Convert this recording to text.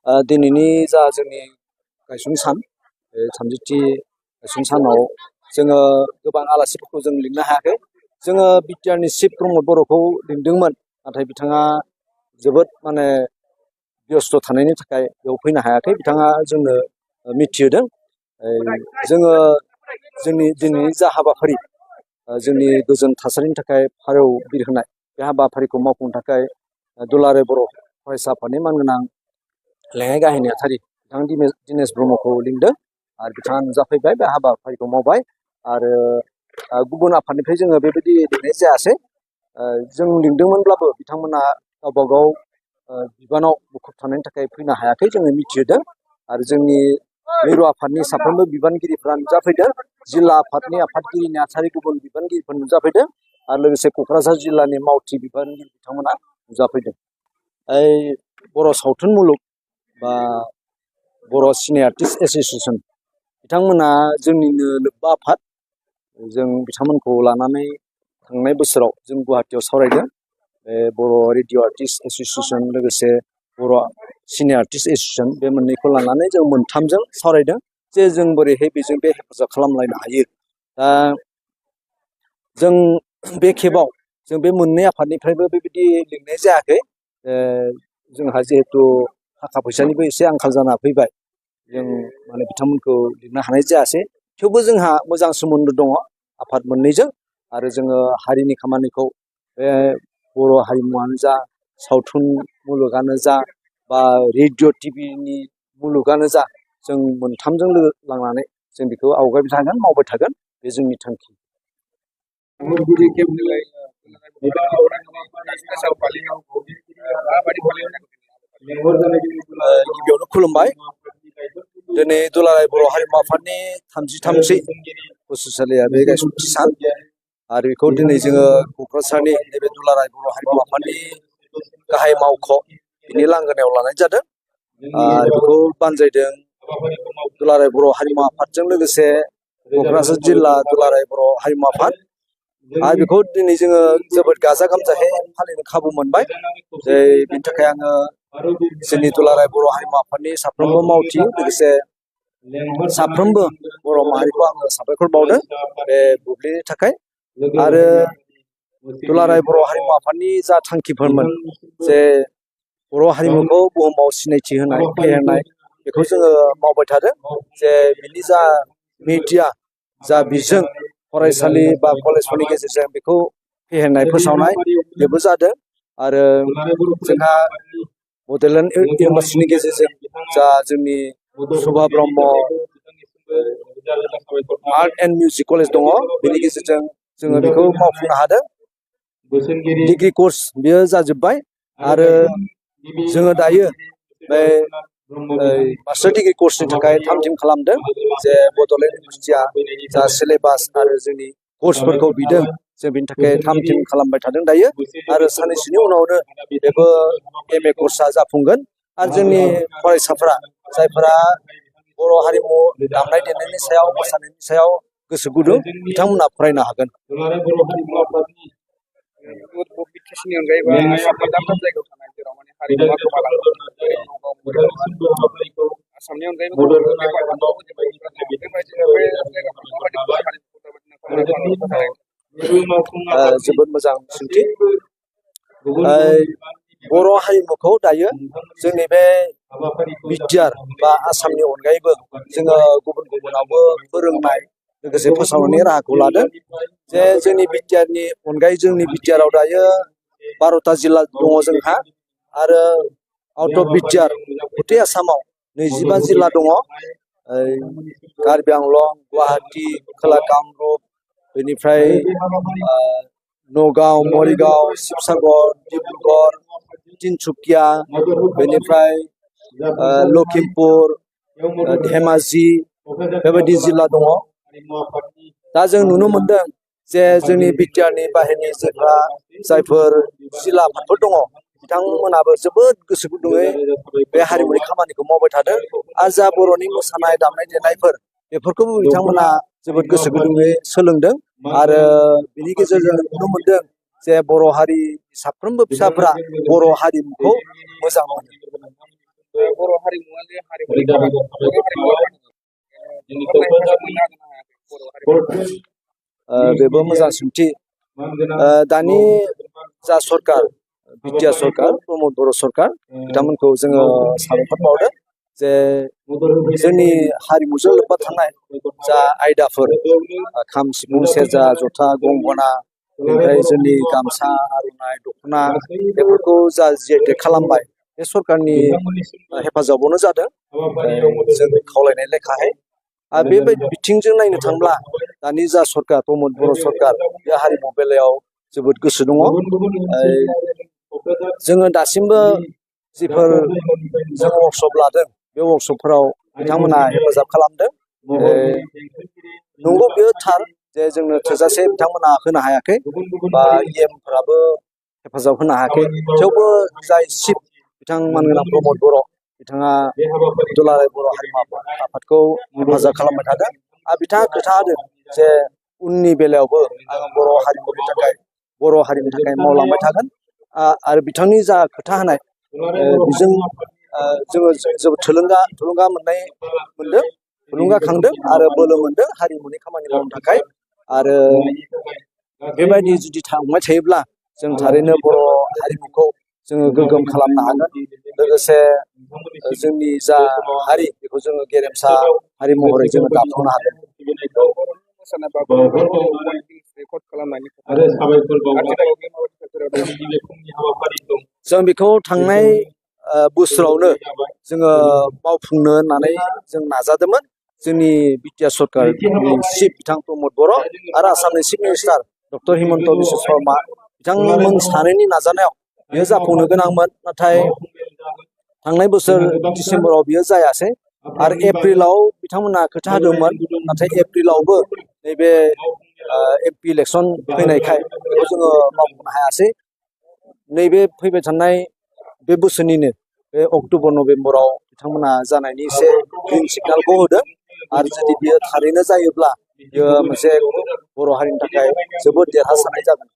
दिनैनि जा जोंनि गायसं सान 30थि गायसं सानाव जोङो गोबां आलासिफोरखौ जों लिंनो हायाखै। जोङो बिटिआरनि चिफ प्रमद बर'खौ लिंदोंमोन, नाथाय बिथाङा जोबोद व्यस्त थानायनि थाखाय बेयाव फैनो हायाखै। बिथाङा जोंनो मिथिहोदों। जोङो जोंनि दिनैनि जा हाबाफारि, जोंनि गोजोन थासारिनि थाखाय फारौ बिरहोनाय बे हाबाफारिखौ मावफुंनो थाखाय दुलाराय बर' फरायसा आफादनि मानगोनां लेङाइ गाहाय नेहाथारि बिथां दिनेश ब्रह्मखौ लिंदों आरो बिथाङा नुजाफैबाय, बे हाबाफारिखौ मावबाय। आरो गुबुन आफादनिफ्राय जोङो बेबायदि लिंनाय जायासै। जों लिंदोंमोनब्लाबो बिथांमोना गावबा गाव बिबानाव मुखुब थानायनि थाखाय फैनो हायाखै, जोङो मिथिहोदों। आरो जोंनि मिरु आफादनि साफ्रोमबो बिबानगिरिफ्रा नुजाफैदों। जिल्ला आफादनि आफादगिरि नेहाथारि गुबुन बिबानगिरिफोर नुजाफैदों आरो लोगोसे क'क्राझार जिल्लानि मावथि बिबानगिरि बिथांमोना नुजाफैदों। बर' सावथुन मुलुग बा बर' सिने आर्टिस्ट एस'सिएसन बिथांमोना जोंनिनो लोब्बा आफाद। जों बिथांमोनखौ लानानै थांनाय बोसोराव जों गुवाहाटीयाव सावरायदों। बर' रेडिअ' आर्टिस्ट एस'सिएसन लोगोसे बर' सिने आर्टिस्ट एस'सिएसन, बे मोननैखौ लानानै जों मोनथामजों सावरायदों जे जों बोरैहाय बेजों बे हेफाजाब खालामलायनो हायो। दा जों बे खेबाव जों बे मोननै आफादनिफ्रायबो बेबायदि लिंनाय जायाखै। जोंहा जिहेतु थाखा फैसानिबो एसे आंखाल जाना फैबाय, जों बिथांमोनखौ लिंनो हानाय जायासै। थेवबो जोंहा मोजां सोमोन्दो दङ आफाद मोननैजों। आरो जोङो हारिनि खामानिखौ बे बर' हारिमुआनो जा, सावथुन मुलुगानो जा, बा रेडिअ' टिभिनि मुलुगानो जा, जों मोनथामजों लोगो लांनानै जों बेखौ आवगायबाय थागोन, मावबाय थागोन। बे जोंनि थांखि। गिबियावनो खुलुमबाय। दिनै दुलाराय बर' हारिमु आफादनि 33थि बोसोरसालिया बे गायसनथि सान। आरो बेखौ दिनै जोङो क'क्राझारनि नैबे दुलाराय बर' हारिमु आफादनि गाहाय मावख' बिनि लांगोनायाव लानाय जादों। बेखौ बानजायदों दुलाराय बर' हारिमु आफादजों लोगोसे क'क्राझार जिल्ला दुलाराय बर' हारिमु आफाद। आरो बेखौ दिनै जोङो जोबोद गाजा गोमजायै फालिनो खाबु मोनबाय। बेनि थाखाय आङो जोंनि दुलाराय बर' हारिमु आफादनि साफ्रोमबो मावथि लोगोसे साफ्रोमबो बर' माहारिखौ आङो साबायखर बावदों बे बुब्लिनि थाखाय। आरो दुलाराय बर' हारिमु आफादनि जा थांखिफोरमोन, जे बर' हारिमुखौ बुहुमाव सिनायथि होनाय, फेहेरनाय, बेखौ जोङो मावबाय थादों। जे बिनि जा मिडिया, जा बिजों फरायसालि बा कलेजफोरनि गेजेरजों बेखौ फेहेरनाय, फोसावनाय, बेबो जादों। आरो जोंहा बड'लेण्ड इउनिभारसिटिनि गेजेरजों जा जोंनि Subha Brahma art and music college दङ, बेनि गेजेरजों जोङो बेखौ मावफुंनो हादों। डिग्री कर्स बेयो जाजोब्बाय। आरो जोङो दायो बे मास्टार डिग्री कर्सनि थाखाय थाम-थिम खालामदों। जे बड'लेण्ड इउनिभारसिटिया जा सिलेबास आरो जोंनि कर्सफोरखौ बिदों, जों बेनि थाखाय थाम-थिम खालामबाय थादों दायो। आरो साननैसोनि उनावनो बेबो MA कर्सआ जाफुंगोन। आरो जोंनि फरायसाफोरा जायफोरा बर' हारिमु दामनाय देनायनि सायाव, मोसानायनि सायाव गोसो गुदुं, बिथांमोना फरायनो हागोन। जोबोद मोजां सोंथि। बर' हारिमुखौ दायो जोंनि बे बिटिआर बा आसामनि अनगायैबो जोङो गुबुन गुबुनावबो फोरोंनाय लोगोसे फोसावनायनि राहाखौ लादों। जे जोंनि बिटिआरनि अनगायै जोंनि बिटिआराव दायो 12टा जिल्ला दङ जोंहा। आरो आउट अफ बिटिआर गथै आसामाव 25 जिल्ला दङ। कार्बि आंलं, गुवाहाटी, खोला कामरुप, बेनिफ्राय नगाव, मरिगाव, शिबसागर, डिब्रुगड़, तिनसुकिया, बेनिफ्राय लखिमपुर, धेमाजि, बेबायदि जिल्ला दङ। दा जों नुनो मोनदों जे जोंनि बिटिआरनि बाहेरनि जायफोर जिल्ला आफादफोर दङ, बिथांमोनाबो जोबोद गोसो गुदुङै बे हारिमुनि खामानिखौ मावबाय थादों। आरो जा बर'नि मोसानाय, दामनाय देनायफोर, बेफोरखौबो बिथांमोना जोबोद गोसो गुदुङै सोलोंदों। आरो बिनि गेजेरजों नुनो मोनदों जे बर' हारि साफ्रोमबो फिसाफोरा बर' हारिमुखौ मोजां मोनो। बर' हारिमुवा जे हारिमुनि बर' हारिमुवा बेबो मोजां सोंथि दानि जा सरकार बिटिआर सरकार प्रमद बर' सरकार बिथांमोनखौ जोङो साबायखर बावदों जे जोंनि हारिमुजों लोब्बा थानाय जा आयदाफोर खाम सिफुं सेरजा जथा गंगना ओमफ्राय जोंनि गामसा आर'नाइ दख'ना बेफोरखौ जा जिआइटेक खालामबाय बे सरकारनि हेफाजाबावनो जादों जों खावलायनाय लेखायै आरो बेबायदि बिथिंजों नायनो थांब्ला दानि जा सरकार प्रमद बर' सरकार बे हारिमु बेलायाव जोबोद गोसो दङ जोङो दासिमबो जिफोर जों वर्कशप लादों बे वर्कशपफोराव बिथांमोना हेफाजाब खालामदों नंगौ बेयो थार जे जोंनो थोजासे बिथांमोना होनो हायाखै बा इएमफोराबो हेफाजाब होनो हायाखै थेवबो जाय चिफ बिथां मानगोनां प्रमद बर' बिथाङा दुलाराय बर' हारिमु आफादखौ हेफाजाब खालामबाय थादों आरो बिथाङा खोथा होदों जे उननि बेलायावबो आङो बर' हारिमुनि थाखाय मावलांबाय थागोन आरो बिथांनि जा खोथा होनाय बेजों जोङो जोबोद थुलुंगा मोनदों थुलुंगाखांदों आरो बोलो मोनदों हारिमुनि खामानि मावनो थाखाय आरो बेबायदि जुदि थांबाय थायोब्ला जों थारैनो बर' हारिमुखौ जोङो गोग्गोम खालामनो हागोन लोगोसे जोंनि जा हारि बेखौ जोङो गेरेमसा हारि महरै जोङो दाफुंनो हागोन जों बेखौ थांनाय बोसोरावनो जोङो मावफुंनो होननानै जों नाजादोंमोन जोंनि बिटिआर सरकारनि चिफ बिथां प्रमद बर' आरो आसामनि chief minister doctor Himanta Biswa Sharma बिथांमोन सानैनि नाजानायाव बेयो जाफुंनो गोनांमोन नाथाय थांनाय बोसोर डिसेम्बराव बियो जायासै आरो एप्रिलाव बिथांमोना खोथा होदोंमोन नाथाय एप्रिलावबो नैबे एमपि इलेक्सन फैनायखाय बेखौ जोङो मावफुंनो हायासै नैबे फैबाय थानाय बे बोसोरनिनो बे अक्ट'बर नभेम्बराव बिथांमोना जानायनि एसे ग्रिन सिगनालखौ होदों आरो जुदि बियो थारैनो जायोब्ला बियो मोनसे बर' हारिनि थाखाय जोबोद देरहासारनाय जागोन